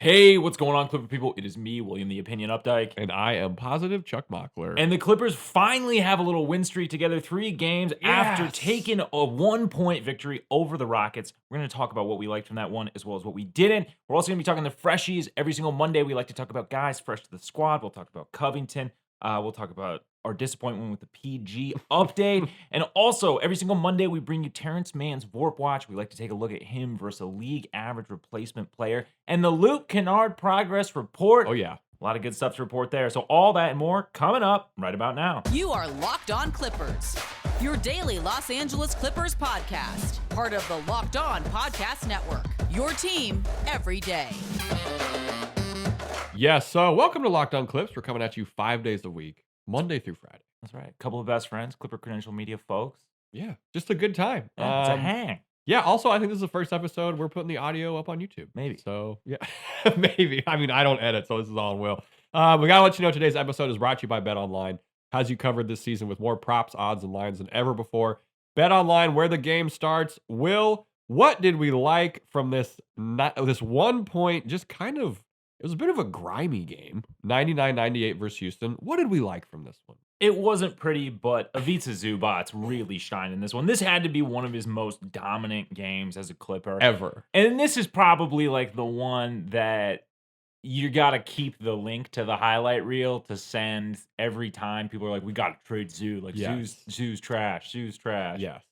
Hey, what's going on, Clipper people? It is me, William the Opinion Updike. And I am positive Chuck Mockler. And the Clippers finally have a little win streak together, 3 games after Yes. taking a 1-point victory over the Rockets. We're going to talk about what we liked from that one as well as what we didn't. We're also going to be talking the Freshies. Every single Monday, we like to talk about guys fresh to the squad. We'll talk about Covington. We'll talk about our disappointment with the PG update. And also, every single Monday, we bring you Terance Mann's Vorp Watch. We like to take a look at him versus a league average replacement player. And the Luke Kennard Progress Report. Oh, yeah. A lot of good stuff to report there. So all that and more coming up right about now. You are Locked On Clippers, your daily Los Angeles Clippers podcast. Part of the Locked On Podcast Network, your team every day. Yes, so welcome to Locked On Clips. We're coming at you 5 days a week, Monday through Friday. That's right. A couple of best friends, Clipper Credential Media folks. Yeah, just a good time. Yeah, it's a hang. Yeah, also, I think this is the first episode we're putting the audio up on YouTube. Maybe. So, yeah, maybe. I mean, I don't edit, so this is all on Will. We got to let you know today's episode is brought to you by BetOnline. Has you covered this season with more props, odds, and lines than ever before. BetOnline, where the game starts. Will, what did we like from this 1 point, just kind of, it was a bit of a grimy game, 99-98 versus Houston. What did we like from this one? It wasn't pretty, but Ivica Zubac's really shined in this one. This had to be one of his most dominant games as a Clipper. Ever. And this is probably like the one that you got to keep the link to the highlight reel to send every time people are like, we got to trade Zoo. Like, Yes. Zoo's trash. Zoo's trash. Yes.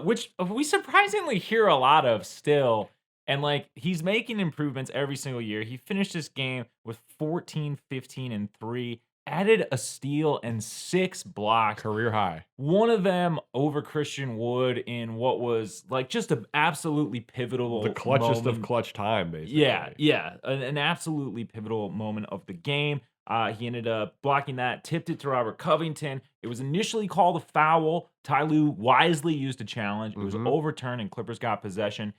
Which we surprisingly hear a lot of still. And like, he's making improvements every single year. He finished this game with 14, 15, and 3. Added a steal and 6 blocks. Career high. One of them over Christian Wood in what was like just an absolutely pivotal The clutchest moment. of clutch time, basically. Yeah. An absolutely pivotal moment of the game. He ended up blocking that, tipped it to Robert Covington. It was initially called a foul. Ty Lue wisely used a challenge. It was overturned and Clippers got possession.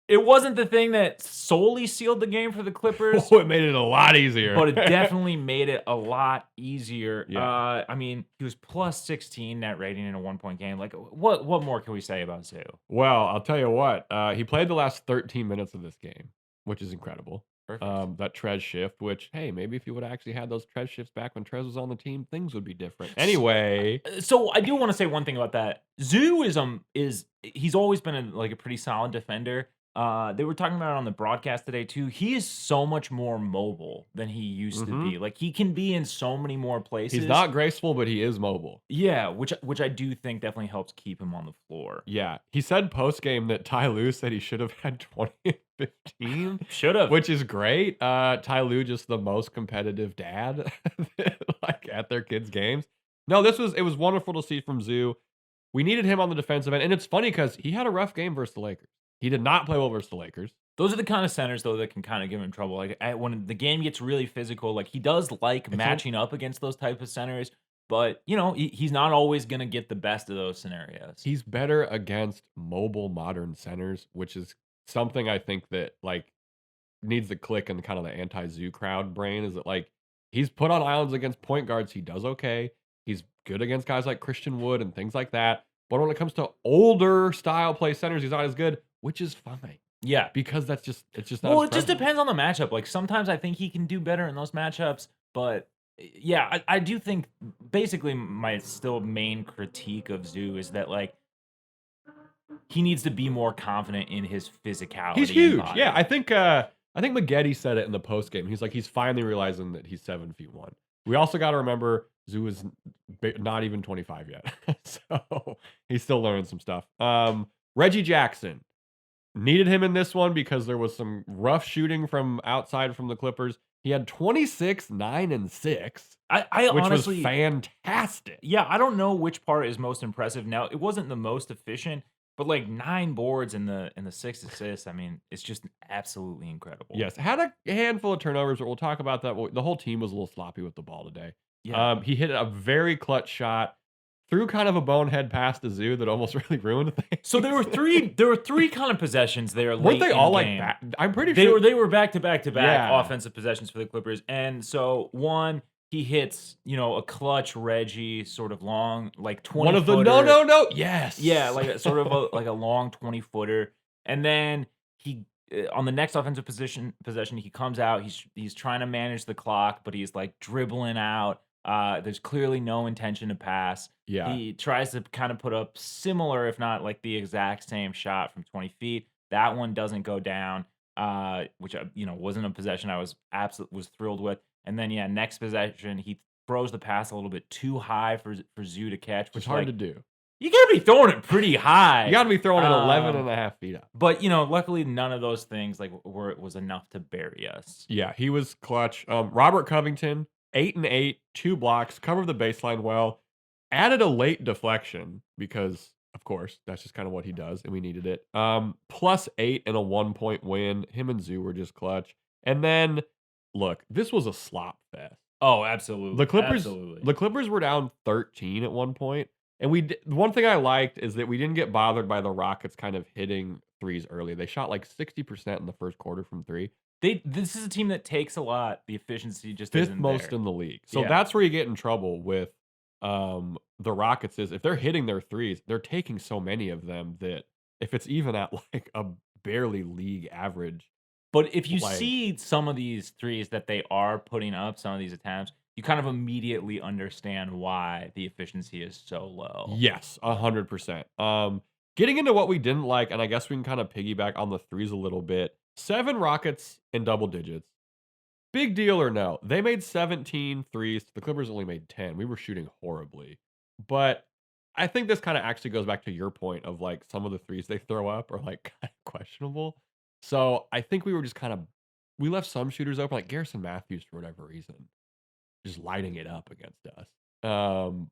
It wasn't the thing that solely sealed the game for the Clippers. Oh, it made it a lot easier. But it definitely made it a lot easier. Yeah. I mean, he was plus 16 net rating in a 1-point game. Like, what more can we say about Zoo? Well, I'll tell you what. He played the last 13 minutes of this game, which is incredible. Perfect. That Trez shift, which, hey, maybe if you would have actually had those Trez shifts back when Trez was on the team, things would be different. Anyway. So I do want to say one thing about that. Zoo is he's always been a pretty solid defender. They were talking about it on the broadcast today too. He is so much more mobile than he used to be. Like, he can be in so many more places. He's not graceful, but he is mobile. Yeah, which I do think definitely helps keep him on the floor. Yeah. He said post-game that Ty Lue said he should have had 20 and 15. Should have. Which is great. Ty Lue, just the most competitive dad like at their kids' games. No, it was wonderful to see from Zoo. We needed him on the defensive end. And it's funny because he had a rough game versus the Lakers. He did not play well versus the Lakers. Those are the kind of centers, though, that can kind of give him trouble. Like, when the game gets really physical, like, he does like matching up against those type of centers, but, you know, he's not always going to get the best of those scenarios. He's better against mobile modern centers, which is something I think that, like, needs to click in kind of the anti-Zoo crowd brain, is that, like, he's put on islands against point guards. He does okay. He's good against guys like Christian Wood and things like that. But when it comes to older style play centers, he's not as good, which is fine. Yeah. Because it's just not. Well, it just depends on the matchup. Like, sometimes I think he can do better in those matchups, but yeah, I do think basically my still main critique of Zoo is that, like, he needs to be more confident in his physicality. He's huge. Yeah, I think Maggette said it in the post game. He's like, he's finally realizing that he's 7'1". We also got to remember Zoo is not even 25 yet, so he's still learning some stuff. Reggie Jackson, needed him in this one because there was some rough shooting from outside from the Clippers. He had 26, 9, and 6. I which honestly was fantastic. Yeah, I don't know which part is most impressive. Now, it wasn't the most efficient, but like 9 boards and the 6 assists, I mean, it's just absolutely incredible. Yes, had a handful of turnovers, but we'll talk about that. The whole team was a little sloppy with the ball today. Yeah. He hit a very clutch shot, threw kind of a bonehead pass to Zoo that almost really ruined things. So there were three kind of possessions there. Weren't they all like that? I'm pretty sure They were back to back Yeah. offensive possessions for the Clippers. And so one, he hits, a clutch Reggie sort of long, like 20 one of the footer. no. Yes. Yeah, like sort of like a long 20-footer. And then he on the next offensive possession, he comes out. He's trying to manage the clock, but he's like dribbling out. There's clearly no intention to pass. Yeah. He tries to kind of put up similar, if not like the exact same shot from 20 feet. That one doesn't go down, which wasn't a possession I was thrilled with. And then next possession he throws the pass a little bit too high for Zoo to catch, which It's hard to do. You gotta be throwing it pretty high. You got to be throwing it 11.5 feet up. But luckily none of those things was enough to bury us. Yeah, he was clutch. Robert Covington, 8 and 8, 2 blocks, covered the baseline well, added a late deflection because, of course, that's just kind of what he does, and we needed it. +8 and a 1-point win. Him and Zoo were just clutch. And then, look, this was a slop fest. Oh, absolutely. The Clippers were down 13 at one point. And one thing I liked is that we didn't get bothered by the Rockets kind of hitting threes early. They shot like 60% in the first quarter from three. This is a team that takes a lot. The efficiency just fifth isn't most there. in the league. So that's where you get in trouble with the Rockets is if they're hitting their threes, they're taking so many of them that if it's even at like a barely league average. But if you see some of these threes that they are putting up, some of these attempts, you kind of immediately understand why the efficiency is so low. Yes, 100%. Getting into what we didn't like, and I guess we can kind of piggyback on the threes a little bit. 7 Rockets in double digits. Big deal or no? They made 17 threes. The Clippers only made 10. We were shooting horribly. But I think this kind of actually goes back to your point of like some of the threes they throw up are like kind of questionable. So I think we were just we left some shooters open, like Garrison Matthews for whatever reason, just lighting it up against us.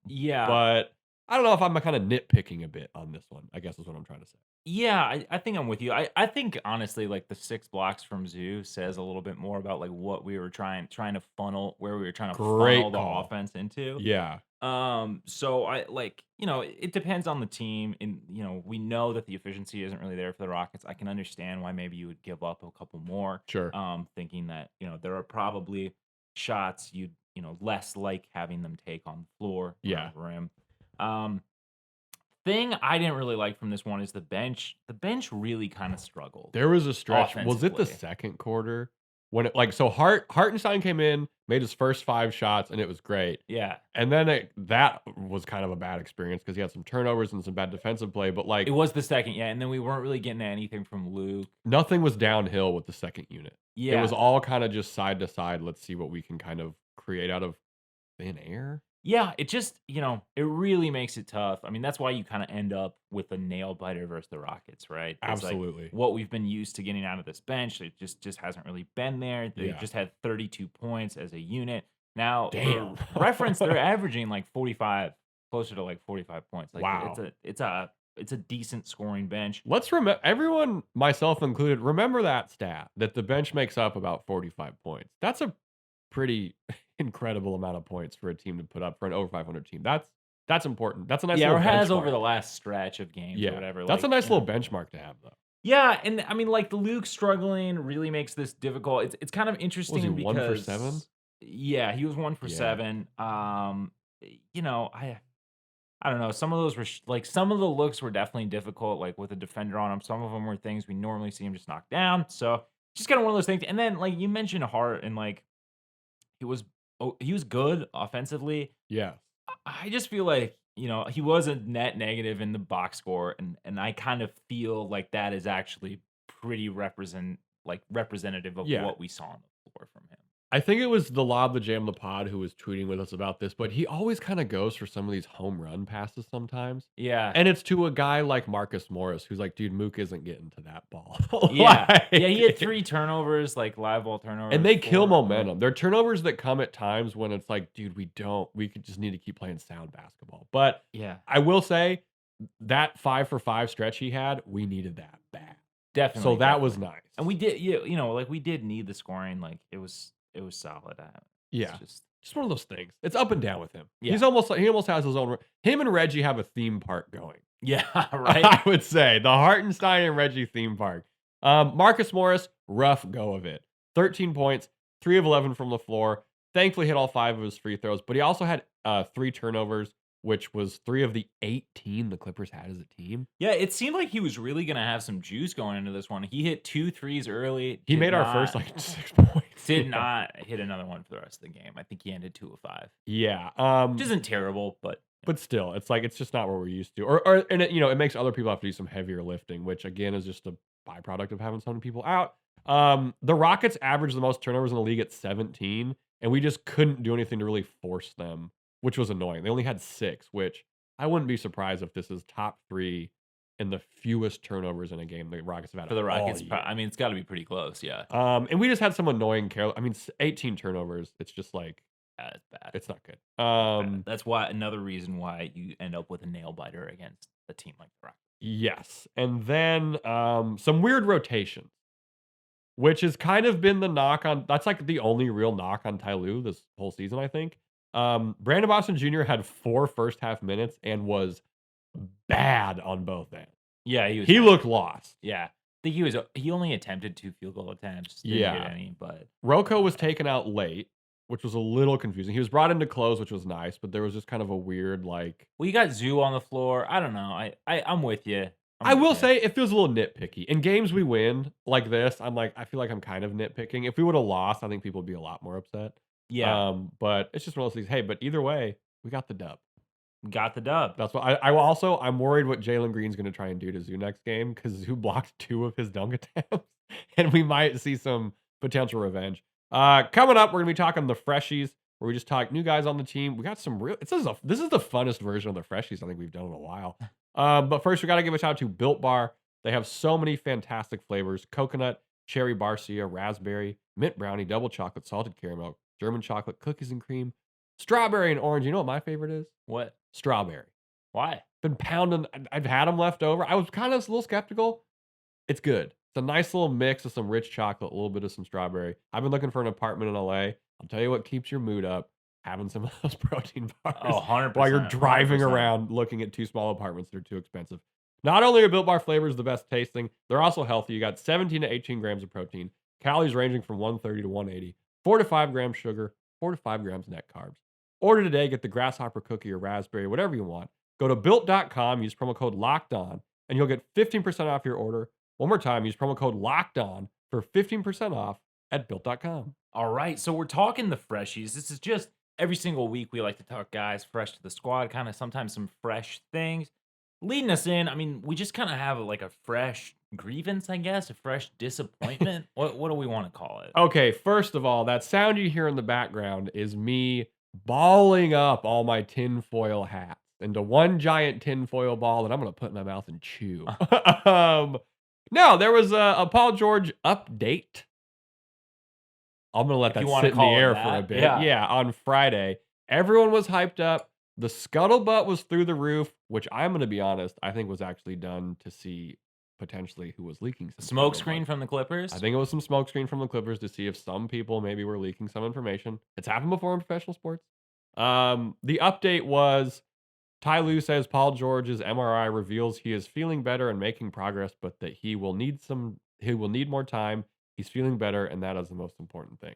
Yeah. But I don't know if I'm kind of nitpicking a bit on this one, I guess is what I'm trying to say. Yeah, I think I'm with you. I think honestly, like the 6 blocks from Zoo says a little bit more about like what we were trying to funnel, where we were trying to funnel the offense into. Yeah. So I it depends on the team, and we know that the efficiency isn't really there for the Rockets. I can understand why maybe you would give up a couple more. Sure. Thinking that there are probably shots you'd less like having them take on the floor. Yeah. The rim. Thing I didn't really like from this one is the bench. The bench really kind of struggled. There was a stretch. Was it the offensively. second quarter when Hartenstein came in, made his first 5 shots, and it was great. Yeah. And then that was kind of a bad experience because he had some turnovers and some bad defensive play. But like It was the second, and then we weren't really getting anything from Luke. nothing was downhill with the second unit. Yeah. It was all kind of just side to side. Let's see what we can kind of create out of thin air. Yeah, it just, it really makes it tough. I mean, that's why you kind of end up with a nail biter versus the Rockets, right? It's like Absolutely. what we've been used to getting out of this bench, it just hasn't really been there. They Yeah. just had 32 points as a unit. Now, Damn. for reference, they're averaging like 45, closer to like 45 points. Like, Wow. It's a decent scoring bench. Let's remember, everyone, myself included, remember that stat that the bench makes up about 45 points. That's a pretty incredible amount of points for a team to put up for an over 500 team. That's important. That's a nice little or has benchmark. over the last stretch of games or whatever. That's a nice little benchmark to have, though. Yeah, and I mean, like the Luke struggling really makes this difficult. It's kind of interesting Was he because 1 for 7? Yeah, he was 1 for Yeah. 7. I don't know. Some of those were some of the looks were definitely difficult, like with a defender on him. Some of them were things we normally see him just knock down. So just kind of one of those things. And then like you mentioned Hart, and like he was good offensively. Yeah. I just feel like, he was a net negative in the box score, and I kind of feel like that is actually pretty representative of Yeah. what we saw on the floor from him. I think it was the Lob the Jam the Pod who was tweeting with us about this, but he always kind of goes for some of these home run passes sometimes. Yeah. And it's to a guy like Marcus Morris, who's like, dude, Mook isn't getting to that ball. Yeah. Yeah, he had 3 turnovers, like live ball turnovers. And they kill 4. momentum. They're turnovers that come at times when it's like, dude, we could just need to keep playing sound basketball. But Yeah, I will say that 5 for 5 stretch he had, we needed that bad. definitely. So that was definitely. nice. And we did, we did need the scoring. Like it was solid. Yeah. It's Just one of those things. It's up and down with him. Yeah. He almost has his own. Him and Reggie have a theme park going. yeah, right. I would say the Hartenstein and Reggie theme park. Marcus Morris, rough go of it. 13 points, 3 of 11 from the floor. Thankfully hit all 5 of his free throws, but he also had 3 turnovers. which was 3 of the 18 the Clippers had as a team. Yeah, it seemed like he was really gonna have some juice going into this one. He hit 2 threes early. He did made our not- first like 6 points. Did Yeah. not hit another one for the rest of the game. I think he ended 2 of 5, Yeah. which isn't terrible, But still, it's like it's just not what we're used to. And it, it makes other people have to do some heavier lifting, which again is just a byproduct of having so many people out. The Rockets averaged the most turnovers in the league at 17, and we just couldn't do anything to really force them, which was annoying. They only had 6, which I wouldn't be surprised if this is top 3 in the fewest turnovers in a game the Rockets have had for the all Rockets, year. I mean, it's got to be pretty close. Yeah, And we just had some annoying 18 turnovers. It's just like it's bad. it's not good. That's why another reason why you end up with a nail biter against a team like the Rockets. Yes. And then some weird rotations, which has kind of been the knock on. That's like the only real knock on Ty Lue this whole season, I think. Brandon Boston Jr. had 4 first half minutes and was bad on both ends. Yeah, He looked lost. Yeah, I think he only attempted 2 field goal attempts. Didn't Yeah. hit any, but Rocco was taken out late, which was a little confusing. He was brought in to close, which was nice, but there was just kind of a weird like. well, you got Zoo on the floor. I don't know. I'm with you. I will say it feels a little nitpicky. In games we win like this, I feel like I'm kind of nitpicking. If we would have lost, I think people would be a lot more upset. yeah, But it's just one of those things. Hey, but either way, we got the dub. got the dub. That's what I'm worried what Jalen Green's going to try and do to Zoo next game because Zoo blocked 2 of his dunk attempts, and we might see some potential revenge. Coming up, we're going to be talking the Freshies, where we just talk new guys on the team. We got some real. This is the funnest version of the Freshies I think we've done in a while. But first, we got to give a shout out to Built Bar. They have so many fantastic flavors: coconut, cherry barcia, raspberry, mint brownie, double chocolate, salted caramel, German chocolate, cookies and cream, strawberry and orange. You know what my favorite is? What? Strawberry. Why? Been pounding. I've had them left over. I was kind of a little skeptical. It's good. It's a nice little mix of some rich chocolate, a little bit of some strawberry. I've been looking for an apartment in LA. I'll tell you what keeps your mood up: having some of those protein bars Oh, 100%. while you're driving 100%. around looking at 2 small apartments that are too expensive. Not only are Built Bar flavors the best tasting, they're also healthy. You got 17 to 18 grams of protein, calories ranging from 130 to 180, 4 to 5 grams sugar, 4 to 5 grams net carbs. Order today, get the grasshopper cookie or raspberry, whatever you want. Go to built.com, use promo code LOCKEDON, and you'll get 15% off your order. One more time, use promo code LOCKEDON for 15% off at built.com. All right, so we're talking the Freshies. This is just every single week we like to talk guys fresh to the squad, kind of sometimes some fresh things. Leading us in, I mean, we just kind of have like a fresh grievance, I guess, a fresh disappointment. What do we want to call it? Okay, first of all, that sound you hear in the background is me balling up all my tinfoil hats into one giant tinfoil ball that I'm going to put in my mouth and chew. No, there was a Paul George update. I'm going to let If you that wanna sit in the call it air for a that, bit. yeah. Yeah, on Friday. Everyone was hyped up. The scuttlebutt was through the roof, which I'm going to be honest, I think was actually done to see potentially who was leaking some Smoke scuttlebutt. screen from the Clippers? I think it was some smoke screen from the Clippers to see if some people maybe were leaking some information. It's happened before in professional sports. The update was Ty Lue says Paul George's MRI reveals he is feeling better and making progress, but that he will need more time. He's feeling better, and that is the most important thing.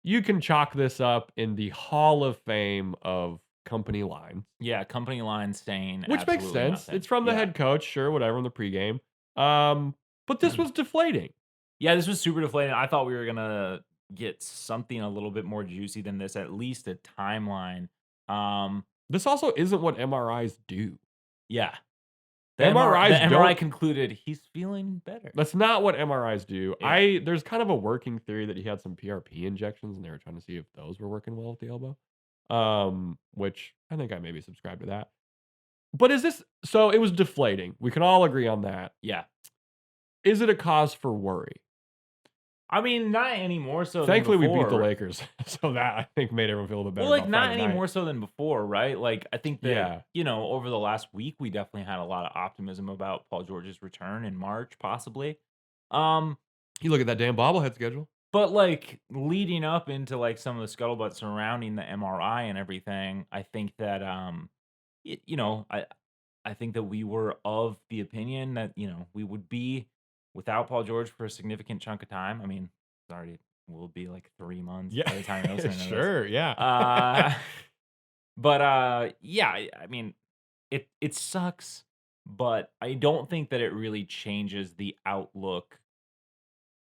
You can chalk this up in the Hall of Fame of company lines. Yeah, company line saying Which makes absolutely sense. nothing. It's from the Yeah. head coach, sure, whatever, in the pregame. But this was deflating. Yeah, this was super deflating. I thought we were gonna get something a little bit more juicy than this, at least a timeline. This also isn't what MRIs do. Yeah. MRIs the MRI don't- concluded he's feeling better. That's not what MRIs do. Yeah. There's kind of a working theory that he had some PRP injections and they were trying to see if those were working well at the elbow. Which I think I maybe subscribe to that. But so it was deflating. We can all agree on that. Yeah. Is it a cause for worry? I mean, not any more so Thankfully, than we before. beat the Lakers. So that I think made everyone feel a bit better. Well, like about not Friday any night. more so than before, right? Like I think that Yeah. over the last week we definitely had a lot of optimism about Paul George's return in March, possibly. You look at that damn bobblehead schedule. But like leading up into like some of the scuttlebutt surrounding the MRI and everything, I think that I think that we were of the opinion that we would be without Paul George for a significant chunk of time. I mean, it's already will be like 3 months by the time you're listening to this. Sure, yeah. But yeah, I mean, it sucks, but I don't think that it really changes the outlook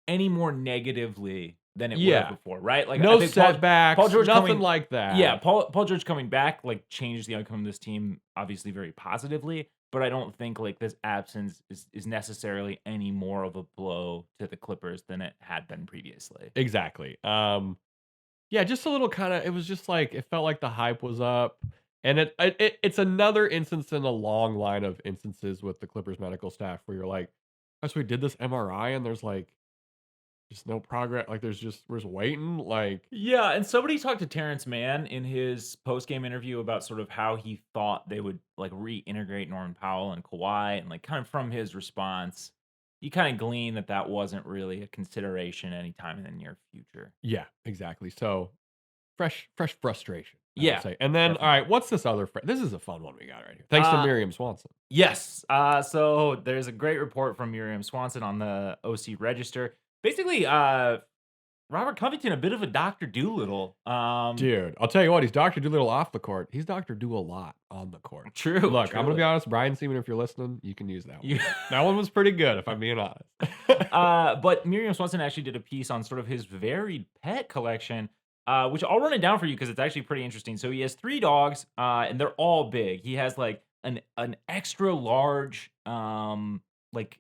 any more negatively than it would have Yeah. before, right? Like, I No think setbacks, Paul George nothing coming like that. yeah, Paul George coming back, like, changed the outcome of this team, obviously very positively, but I don't think, like, this absence is necessarily any more of a blow to the Clippers than it had been previously. Exactly. Yeah, just a little kinda it was just like it felt like the hype was up, and it's another instance in a long line of instances with the Clippers medical staff where you're like, "Guys, we did this MRI and there's, like, just no progress, like, we're just waiting," like Yeah, and somebody talked to Terance Mann in his post-game interview about sort of how he thought they would, like, reintegrate Norman Powell and Kawhi, and, like, kind of from his response, you kinda glean that that wasn't really a consideration anytime in the near future. Yeah, exactly. So, fresh frustration, I would Yeah, say. And then, all definitely. right, what's this other this is a fun one we got right here. Thanks to Uh, Miriam Swanson. yes, so there's a great report from Miriam Swanson on the OC Register. Basically, Robert Covington, a bit of a Doctor Doolittle. Dude, I'll tell you what, he's Dr. Doolittle off the court. He's Dr. Do a lot on the court. True, Look, I'm gonna be truly. honest, Brian Seaman, if you're listening, you can use that one. You That one was pretty good, if I'm being honest. But Miriam Swanson actually did a piece on sort of his varied pet collection, which I'll run it down for you because it's actually pretty interesting. So he has 3 dogs, and they're all big. He has like an extra large, like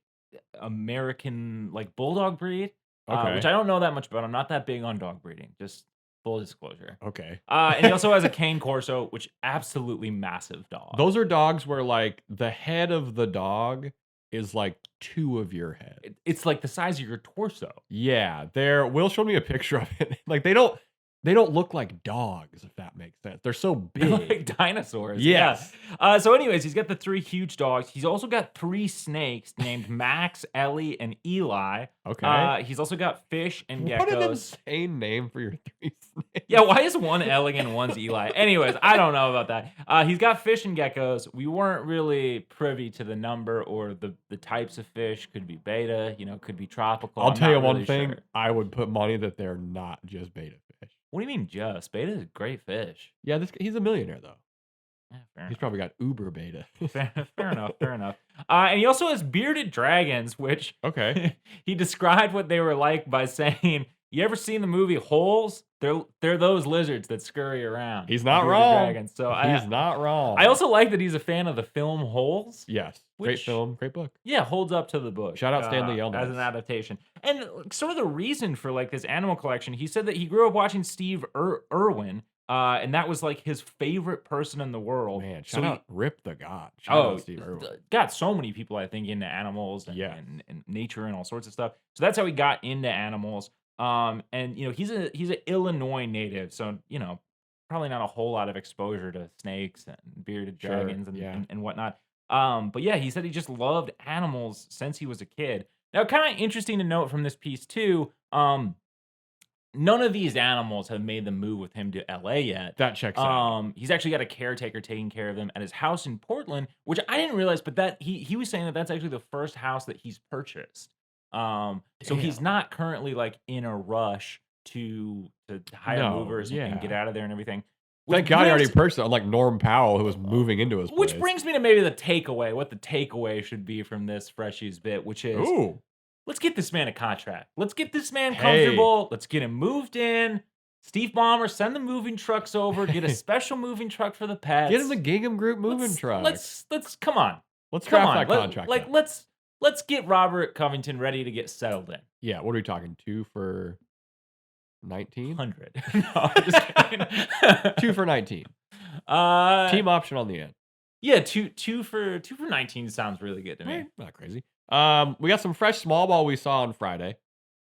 American like bulldog breed, which Okay. I don't know that much about. I'm not that big on dog breeding. Just full disclosure. Okay. And he also has a cane corso, which absolutely massive dog. Those are dogs where, like, the head of the dog is like 2 of your head. It's like the size of your torso. Yeah, Will showed me a picture of it. Like, they don't look like dogs, if that makes sense. They're so They're big. like dinosaurs. Yes. Yeah. So, anyways, he's got the 3 huge dogs. He's also got 3 snakes named Max, Ellie, and Eli. Okay. He's also got fish and What an geckos. insane name for your 3 snakes. Yeah, why is one Ellie and one's Eli? Anyways, I don't know about that. He's got fish and geckos. We weren't really privy to the number or the types of fish. Could be beta, could be tropical. I'll I'm tell you not one really thing, sure. I would put money that they're not just beta fish. What do you mean just? Beta is a great fish. Yeah, he's a millionaire, though. Yeah, fair He's enough. probably got uber beta. Fair enough. Fair enough. And he also has bearded dragons, which Okay. he described what they were like by saying, "You ever seen the movie Holes? They're those lizards that scurry around." He's not Bearded wrong. Dragons. So He's not wrong. I also like that he's a fan of the film Holes. Yes. Great which- film, great book. Yeah, holds up to the book. Shout out Stanley as Yelnats. an adaptation. And sort of the reason for like this animal collection, he said that he grew up watching Steve Irwin, and that was like his favorite person in the world. Man, So shout he- out Rip the God. Shout out Steve Irwin. got so many people I think into animals and, Yeah. and nature and all sorts of stuff. So that's how he got into animals. And he's an Illinois native, so probably not a whole lot of exposure to snakes and bearded Sure, dragons and, yeah. and whatnot. But yeah, he said he just loved animals since he was a kid. Now, kind of interesting to note from this piece too. None of these animals have made the move with him to LA yet. That checks out. He's actually got a caretaker taking care of them at his house in Portland, which I didn't realize, but that he was saying that that's actually the first house that he's purchased. So he's Damn. not currently like in a rush to hire No, movers and yeah. get out of there and everything. Thank God he already brings- purchased it, unlike Norm Powell, who was moving into his place. Which brings me to maybe the takeaway, what the takeaway should be from this Freshies bit, which is Ooh. let's get this man a contract. Let's get this man Hey. comfortable. Let's get him moved in. Steve Ballmer, send the moving trucks over. Get a special moving truck for the pets. Get him the Gingham Group moving truck. Let's come on. Let's Come draft on. that contract. Like out. let's get Robert Covington ready to get settled in. Yeah, what are we talking? 2 for 19? 100. No, I'm just kidding. 2 for 19. Team option on the end. Yeah, two for 19 sounds really good to me. Not crazy. We got some fresh small ball we saw on Friday.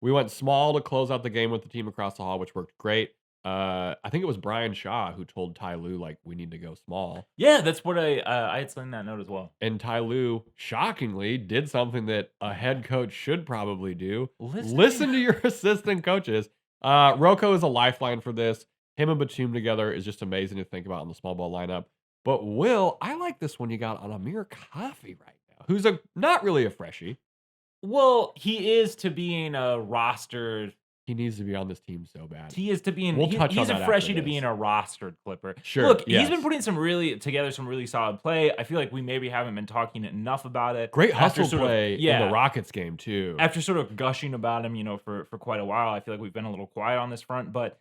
We went small to close out the game with the team across the hall, which worked great. I think it was Brian Shaw who told Ty Lue, like, we need to go small. Yeah, that's what I had seen that note as well. And Ty Lue, shockingly, did something that a head coach should probably do. Listen to your assistant coaches. Rocco is a lifeline for this. Him and Batum together is just amazing to think about in the small ball lineup. But Will, I like this one you got on Amir Coffey right now, who's not really a freshie. Well, he is to being a rostered He needs to be on this team so bad. He is to be in. We'll touch he's on a that freshie after to be this. in a rostered Clipper. Sure, Look, yes. he's been putting together some really solid play. I feel like we maybe haven't been talking enough about it. Great After hustle sort of- play in the Rockets game too. After sort of gushing about him, for quite a while, I feel like we've been a little quiet on this front. But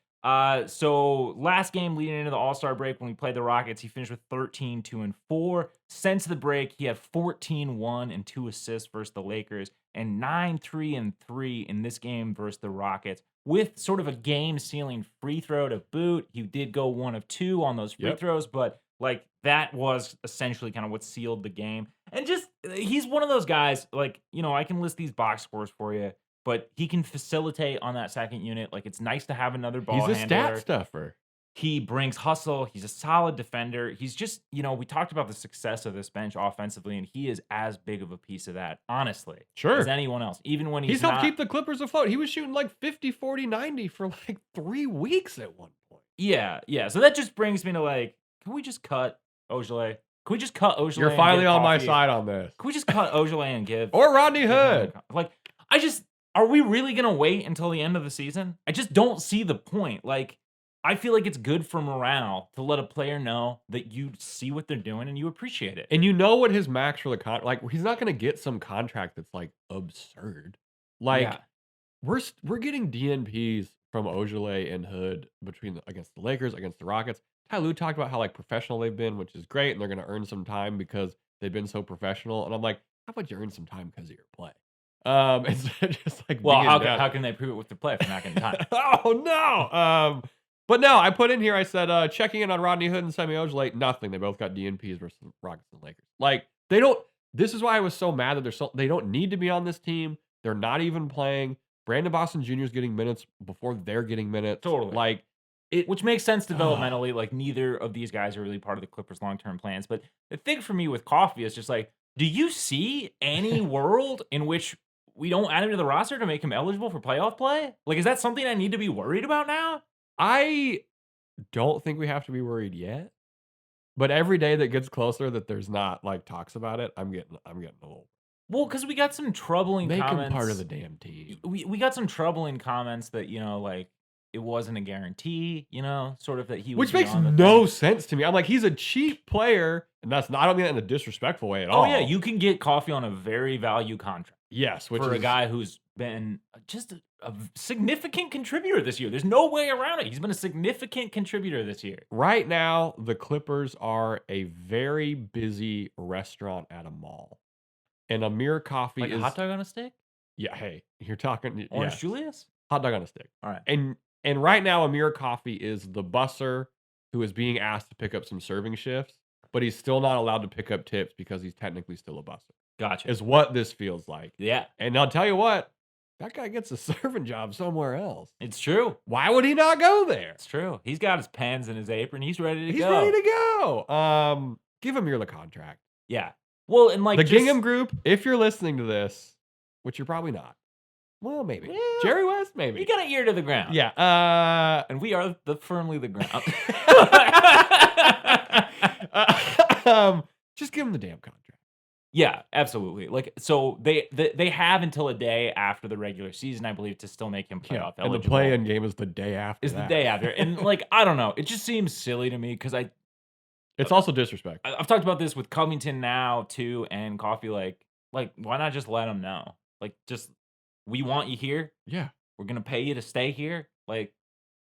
so last game leading into the All-Star break when we played the Rockets, he finished with 13, 2, and 4. Since the break, he had 14, 1, and 2 assists versus the Lakers, and 9, 3, and 3 in this game versus the Rockets, with sort of a game-sealing free throw to boot. He did go 1 of 2 on those free throws, but like that was essentially kind of what sealed the game. And just he's one of those guys, like, I can list these box scores for you, but he can facilitate on that second unit. Like, it's nice to have another ball He's a handler. stat stuffer. He brings hustle. He's a solid defender. He's just, we talked about the success of this bench offensively, and he is as big of a piece of that, honestly, Sure. as anyone else. Even when He's helped not, keep the Clippers afloat. He was shooting like 50, 40, 90 for like 3 weeks at one point. Yeah. So that just brings me to like, can we just cut Ogilvy? Can we just cut Ogilvy? You're finally on my side on this. Can we just cut Ogilvy and give Or Rodney Hood. Like, are we really gonna wait until the end of the season? I just don't see the point. Like, I feel like it's good for morale to let a player know that you see what they're doing and you appreciate it. And you know what his max for the like he's not going to get some contract that's like absurd. Like Yeah. we're getting DNPs from Ogilvy and Hood against the Lakers, against the Rockets. Ty Lue talked about how like professional they've been, which is great, and they're going to earn some time because they've been so professional. And I'm like, how about you earn some time because of your play? Instead of just like Well, being down. how can they prove it with their play if they're not getting time? Oh no. But no, I put in here, I said, checking in on Rodney Hood and Semi Ojeleye, nothing. They both got DNPs versus the Rockets and Lakers. Like, this is why I was so mad that they don't need to be on this team. They're not even playing. Brandon Boston Jr. is getting minutes before they're getting minutes. Totally. Like, Which makes sense developmentally. Like, neither of these guys are really part of the Clippers' long-term plans. But the thing for me with Coffee is just like, do you see any world in which we don't add him to the roster to make him eligible for playoff play? Like, is that something I need to be worried about now? I don't think we have to be worried yet. But every day that gets closer that there's not like talks about it, I'm getting a little. Well, because we got some troubling Make comments. him part of the damn team. We got some troubling comments that, like, it wasn't a guarantee, sort of that he was Which makes beyond the no thing. sense to me. I'm like, he's a cheap player, and I don't mean that in a disrespectful way at all. Oh, yeah, you can get Coffee on a very value contract. Yes, which for is a guy who's been just a significant contributor this year. There's no way around it. He's been a significant contributor this year. right now. The Clippers are a very busy restaurant at a mall, and Amir Coffee Like is a hot dog on a stick? yeah. Hey, you're talking Orange yes. Julius? Hot dog on a stick. All right. And right now, Amir Coffee is the busser who is being asked to pick up some serving shifts, but he's still not allowed to pick up tips because he's technically still a busser. Gotcha. Is what this feels like. Yeah, And I'll tell you what, that guy gets a serving job somewhere else. it's true. Why would he not go there? It's true. He's got his pens and his apron. He's ready to He's go. ready to go. Give Amir the contract. Yeah. Well, and like The just, Gingham Group, if you're listening to this, which you're probably not. Well, maybe. Yeah. Jerry West, maybe. you got an ear to the ground. Yeah. And we are firmly the ground. Just give him the damn contract. Yeah, absolutely. Like, so they have until a day after the regular season, I believe, to still make him playoff And eligible. the play-in game is the day after. Is the day after. And like, I don't know. It just seems silly to me because It's also disrespect. I've talked about this with Covington now too, and Coffee. Like why not just let them know? Like, just we want you here. Yeah. We're gonna pay you to stay here. Like,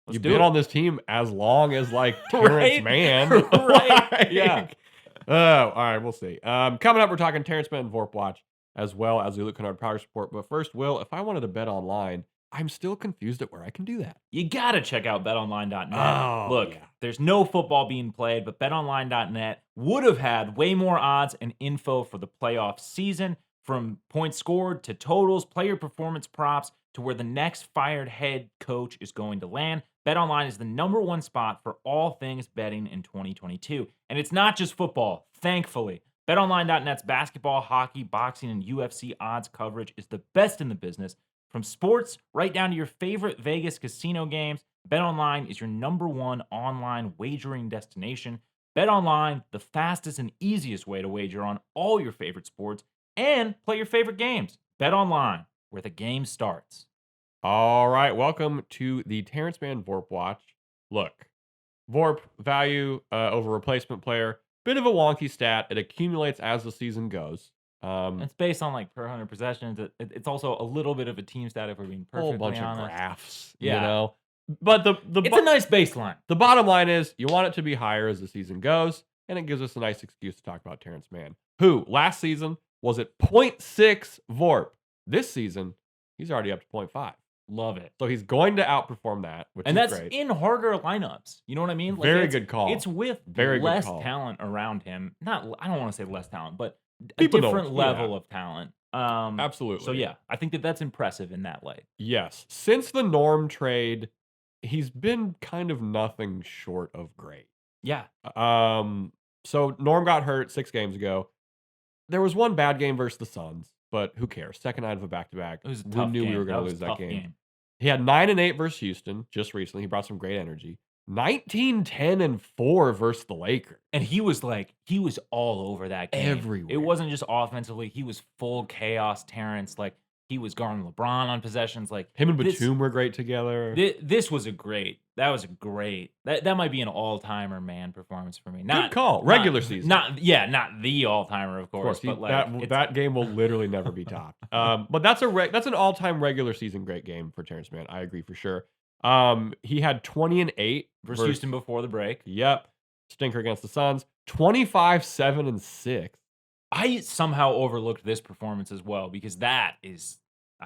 let's You've do been it. on this team as long as like Terance Right? Mann. Right. Like, Yeah. Oh, all right. We'll see. Coming up, we're talking Terance Mann and Vorp Watch as well as the Luke Kennard Progress Report. But first, Will, if I wanted to bet online, I'm still confused at where I can do that. You gotta check out betonline.net. Oh, Look, yeah. there's no football being played, but betonline.net would have had way more odds and info for the playoff season, from points scored to totals, player performance props, to where the next fired head coach is going to land. BetOnline is the #1 spot for all things betting in 2022. And it's not just football, thankfully. BetOnline.net's basketball, hockey, boxing, and UFC odds coverage is the best in the business. From sports right down to your favorite Vegas casino games, BetOnline is your #1 online wagering destination. BetOnline, the fastest and easiest way to wager on all your favorite sports and play your favorite games. BetOnline, where the game starts. All right, welcome to the Terance Mann Vorp Watch. Look, Vorp value over replacement player, bit of a wonky stat. It accumulates as the season goes. It's based on like per 100 possessions. It's also a little bit of a team stat if we're being perfectly Whole bunch honest. of graphs, Yeah. you know. But It's a nice baseline. the bottom line is you want it to be higher as the season goes, and it gives us a nice excuse to talk about Terance Mann, who last season was at 0.6 Vorp. This season, he's already up to 0.5. Love it. So he's going to outperform that, which And is that's great. in harder lineups. You know what I mean? Very it's- good call. It's with Very good less call. talent around him. I don't want to say less talent, but a People know different it, level yeah. of talent. Absolutely. So yeah, I think that's impressive in that light. Yes. Since the Norm trade, he's been kind of nothing short of great. Yeah. So Norm got hurt 6 games ago. There was one bad game versus the Suns, but who cares? Second night of a back-to-back. It was a We tough knew game. we were going to was lose a that tough game. He had 9-8 versus Houston just recently. He brought some great energy. 19-10-4 versus the Lakers. And he was all over that game. Everywhere. It wasn't just offensively. He was full chaos Terrence. Like, he was guarding LeBron on possessions. Like, Him and Batum were great together. This was that was a great, that might be an all-timer man performance for me. Good call. Regular season. Not the all-timer, of course. But like, that game will literally never be topped. But that's an all-time regular season great game for Terance Mann. I agree for sure. He had 20-8 versus Houston before the break. Yep. Stinker against the Suns. 25-7-6. I somehow overlooked this performance as well because that is a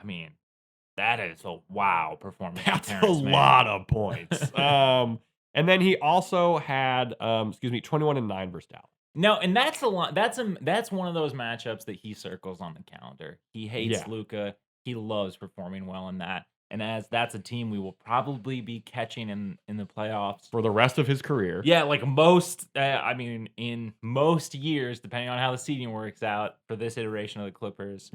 wow performance. That's a lot of points. And then he also had 21-9 versus Dallas. No, and that's a lot. That's one of those matchups that he circles on the calendar. He hates Luka. He loves performing well in that. And as that's a team we will probably be catching in the playoffs for the rest of his career. Yeah, like most, in most years, depending on how the seeding works out for this iteration of the Clippers,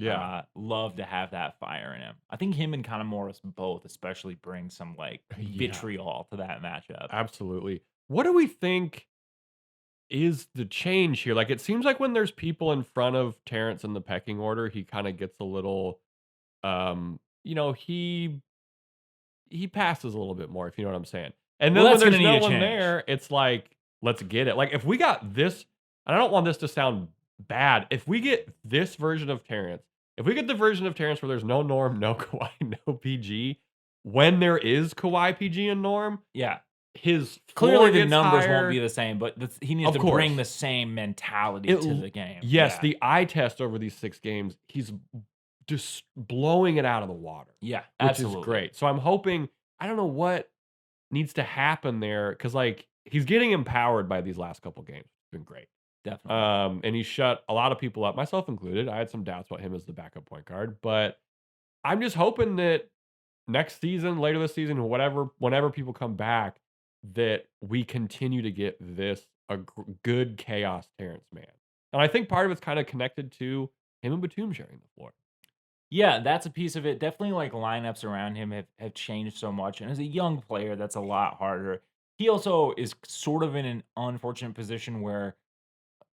love to have that fire in him. I think him and Connor Morris both especially bring some like vitriol to that matchup. Absolutely. What do we think is the change here? Like, it seems like when there's people in front of Terance in the pecking order, he kind of gets a little, he passes a little bit more, if you know what I'm saying. And then when there's no one there, it's like, let's get it. Like, if we got this, and I don't want this to sound bad, if we get this version of Terance, if we get the version of Terance where there's no Norm, no Kawhi, no PG, when there is Kawhi, PG, and Norm, his clearly the numbers won't be the same, but he needs to bring the same mentality to the game. Yes, the eye test over these 6 games, he's just blowing it out of the water. Yeah, which is great. So I'm hoping, I don't know what needs to happen there, because like he's getting empowered by these last couple games. It's been great. Definitely. And he shut a lot of people up, myself included. I had some doubts about him as the backup point guard, but I'm just hoping that next season, later this season, whenever people come back, that we continue to get a good chaos Terance Mann. And I think part of it's kind of connected to him and Batum sharing the floor. Yeah, that's a piece of it. Definitely like lineups around him have changed so much. And as a young player, that's a lot harder. He also is sort of in an unfortunate position where,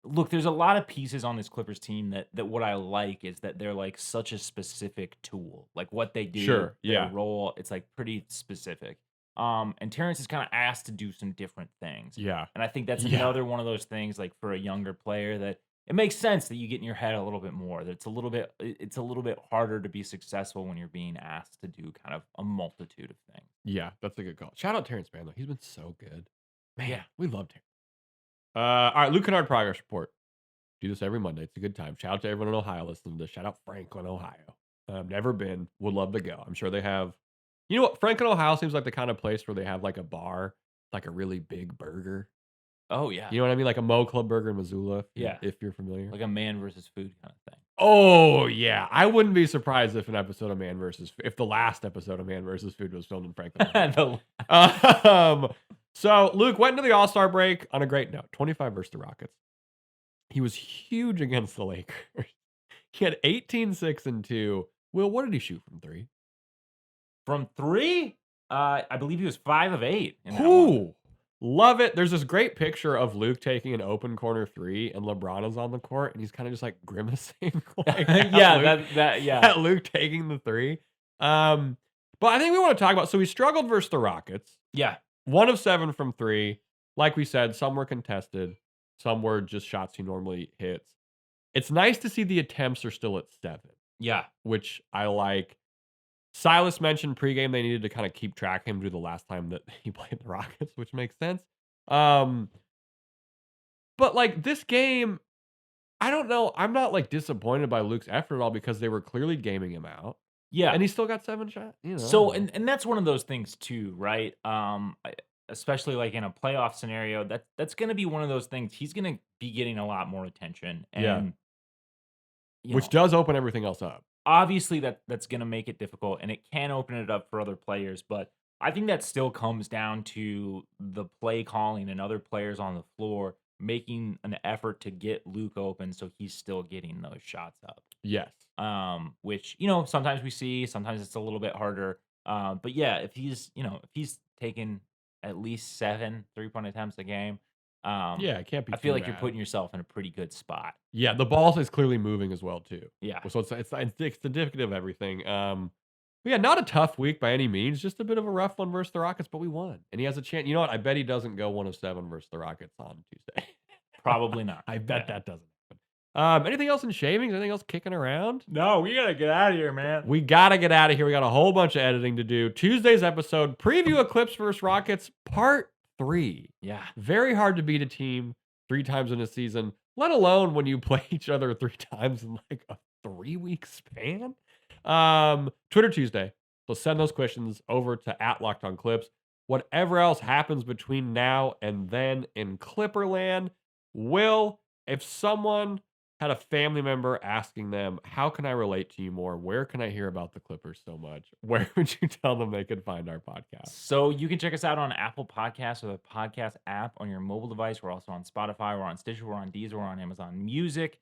look, there's a lot of pieces on this Clippers team that what I like is that they're like such a specific tool. Like what they do, their role, it's like pretty specific. And Terance is kind of asked to do some different things. Yeah. And I think that's another one of those things like for a younger player that it makes sense that you get in your head a little bit more. That it's a little bit harder to be successful when you're being asked to do kind of a multitude of things. Yeah, that's a good call. Shout out Terance Mann, though. He's been so good. Man, Yeah. we loved him. All right, Luke Kennard Progress Report. Do this every Monday. It's a good time. Shout out to everyone in Ohio listening to this. Shout out Franklin, Ohio. Never been. Would love to go. I'm sure they have. You know what? Franklin, Ohio seems like the kind of place where they have like a bar, like a really big burger. Oh yeah. You know what I mean? Like a Mo Club burger in Missoula. If you're familiar. Like a man versus food kind of thing. Oh yeah. I wouldn't be surprised if the last episode of Man versus Food was filmed in Franklin, Ohio. So Luke went into the All-Star break on a great note. 25 versus the Rockets. He was huge against the Lakers. He had 18, 6, and 2. Will, what did he shoot from 3? From 3? I believe he was 5 of 8. In that one. Love it. There's this great picture of Luke taking an open corner 3, and LeBron is on the court, and he's kind of just like grimacing. At Luke taking the 3. But I think we want to talk about, so we struggled versus the Rockets. Yeah. 1 of 7 from 3. Like we said, some were contested. Some were just shots he normally hits. It's nice to see the attempts are still at 7, Yeah. which I like. Silas mentioned pregame they needed to kind of keep track of him due to the last time that he played the Rockets, which makes sense. But like this game, I don't know. I'm not like disappointed by Luke's effort at all because they were clearly gaming him out. Yeah. And he still got 7 shots. You know, So, and that's one of those things too, right? Especially like in a playoff scenario, that's going to be one of those things. He's going to be getting a lot more attention, and Yeah. you which know, does open everything else up. obviously that's going to make it difficult, and it can open it up for other players. But I think that still comes down to the play calling and other players on the floor making an effort to get Luke open, so he's still getting those shots up. Yes. Which sometimes we see, sometimes it's a little bit harder. But yeah, if he's taking at least 7 3-point attempts a game, Yeah, it can't be I feel too like you're bad. putting yourself in a pretty good spot. Yeah, the ball is clearly moving as well too. Yeah. So it's indicative of everything. But yeah, not a tough week by any means. Just a bit of a rough one versus the Rockets, but we won, and he has a chance. You know what? I bet he doesn't go 1 of 7 versus the Rockets on Tuesday. Probably not. I bet Yeah. that doesn't happen. Anything else in shavings? Anything else kicking around? No, we gotta get out of here, man. We gotta get out of here. We got a whole bunch of editing to do. Tuesday's episode: preview of Clips versus Rockets, part 3. Yeah. Very hard to beat a team 3 times in a season, let alone when you play each other 3 times in like a 3-week span. Twitter Tuesday. So send those questions over to @LockedOnClips. Whatever else happens between now and then in Clipperland, if someone had a family member asking them, how can I relate to you more? Where can I hear about the Clippers so much? Where would you tell them they could find our podcast? So you can check us out on Apple Podcasts or the podcast app on your mobile device. We're also on Spotify. We're on Stitcher. We're on Deezer. We're on Amazon Music.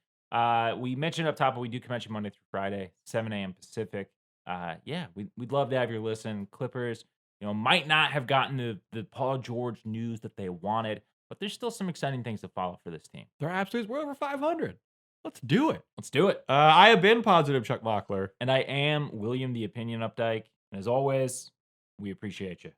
We mentioned up top, but we do convention Monday through Friday, 7 a.m. Pacific. We'd love to have your listen. Clippers, might not have gotten the Paul George news that they wanted, but there's still some exciting things to follow for this team. They're absolutely, we're over 500. Let's do it. Let's do it. I have been Positive Chuck Mockler. And I am William the Opinion Updike. And as always, we appreciate you.